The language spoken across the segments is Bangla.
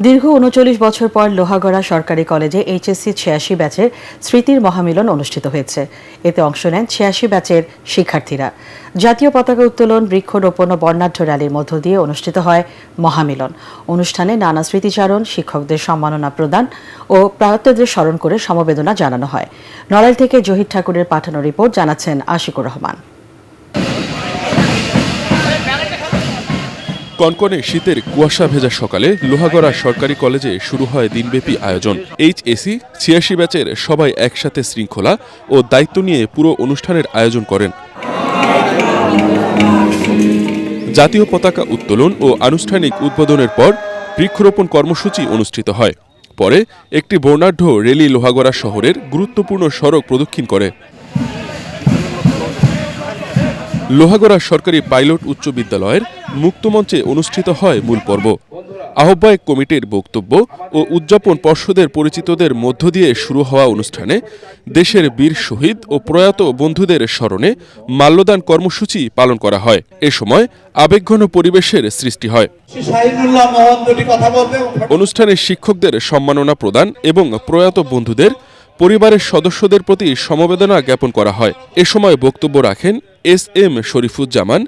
দীর্ঘ ৩৯ বছর পর লোহাগড়া সরকারি কলেজে এইচএসসি ৮৬ ব্যাচের স্মৃতির মহামিলন অনুষ্ঠিত হয়েছে। এতে অংশ নেন ৮৬ ব্যাচের শিক্ষার্থীরা। জাতীয় পতাকা উত্তোলন, বৃক্ষরোপণ ও বর্ণাঢ্য র্যালির মধ্য দিয়ে অনুষ্ঠিত হয় মহামিলন। অনুষ্ঠানে নানা স্মৃতিচারণ, শিক্ষকদের সম্মাননা প্রদান ও প্রয়াতদের স্মরণ করে সমবেদনা জানানো হয়। নড়াইল থেকে জহির ঠাকুরের পাঠানো রিপোর্ট জানাচ্ছেন আশিকুর রহমান। কনকনে শীতের কুয়াশা ভেজা সকালে লোহাগড়া সরকারি কলেজে শুরু হয় দিনব্যাপী আয়োজন। এইচএসসি ৮৬ ব্যাচের সবাই একসাথে শৃঙ্খলা ও দায়িত্ব নিয়ে পুরো অনুষ্ঠানের আয়োজন করেন। জাতীয় পতাকা উত্তোলন ও আনুষ্ঠানিক উদ্বোধনের পর বৃক্ষরোপণ কর্মসূচি অনুষ্ঠিত হয়। পরে একটি বর্ণাঢ্য র্যালি লোহাগড়া শহরের গুরুত্বপূর্ণ সড়ক প্রদক্ষিণ করে। লোহাগড়া সরকারি পাইলট উচ্চ বিদ্যালয়ের মুক্তমঞ্চে অনুষ্ঠিত হয় মূল পর্ব। আহ্বায়ক কমিটির বক্তব্য ও উদযাপন পর্ষদের পরিচিতদের মধ্য দিয়ে শুরু হওয়া অনুষ্ঠানে দেশের বীর শহীদ ও প্রয়াত বন্ধুদের স্মরণে মাল্যদান কর্মসূচি পালন করা হয়। এ সময় আবেগঘন পরিবেশের সৃষ্টি হয়। অনুষ্ঠানে শিক্ষকদের সম্মাননা প্রদান এবং প্রয়াত বন্ধুদের পরিবারের সদস্যদের প্রতি সমবেদনা জ্ঞাপন করা হয়। এ সময় বক্তব্য রাখেন এস.এম. শরীফুজ্জামান,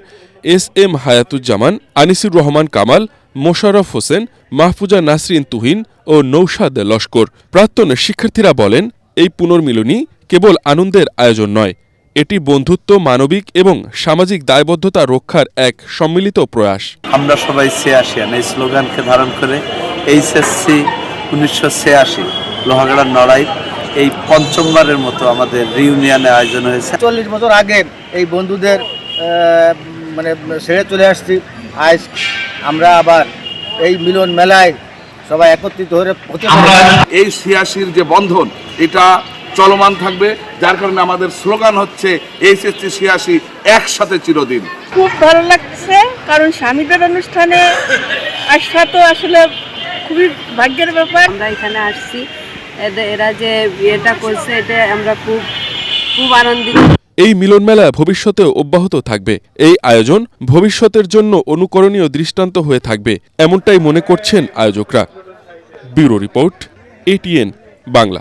এস.এম. হায়াতুজ্জামান, আনিসুর রহমান কামাল, মোশাররফ হোসেন, মাহফুজা নাসরিন তুহিন ও নৌশাদ লস্কর। প্রাক্তন শিক্ষার্থীরা বলেন, এই পুনর্মিলনী কেবল আনন্দের আয়োজন নয়, এটি বন্ধুত্ব, মানবিক এবং সামাজিক দায়বদ্ধতা রক্ষার এক সম্মিলিত প্রয়াস। আমরা সবাই ৮৬ এই স্লোগানকে ধারণ করে এইচএসসি ১৯৮৬ লোহাগড়া নড়াইল এই পঞ্চমবারের মতো আমাদের রিউনিয়নের আয়োজন হয়েছে। ৪০ বছর আগে এই বন্ধুদের ছেড়ে চলে আসছি। আজ আমরা আবার এই মিলন মেলায় সবাই একত্রিত হয়ে এই ৮৬ যে বন্ধন এটা চলমান থাকবে, যার কারণে আমাদের স্লোগান হচ্ছে এইচএসসি ৮৬ একসাথে চিরদিন। খুব ভালো লাগছে, কারণ স্বামীদের অনুষ্ঠানে আসা তো আসলে খুবই ভাগ্যের ব্যাপার। আমরা এখানে আসছি, এরা যে এটা করছে এটা আমরা খুব আনন্দিত। এই মিলন মেলা ভবিষ্যতেও অব্যাহত থাকবে। এই আয়োজন ভবিষ্যতের জন্য অনুকরণীয় দৃষ্টান্ত হয়ে থাকবে, এমনটাই মনে করছেন আয়োজকরা। Bureau report, ATN Bangla.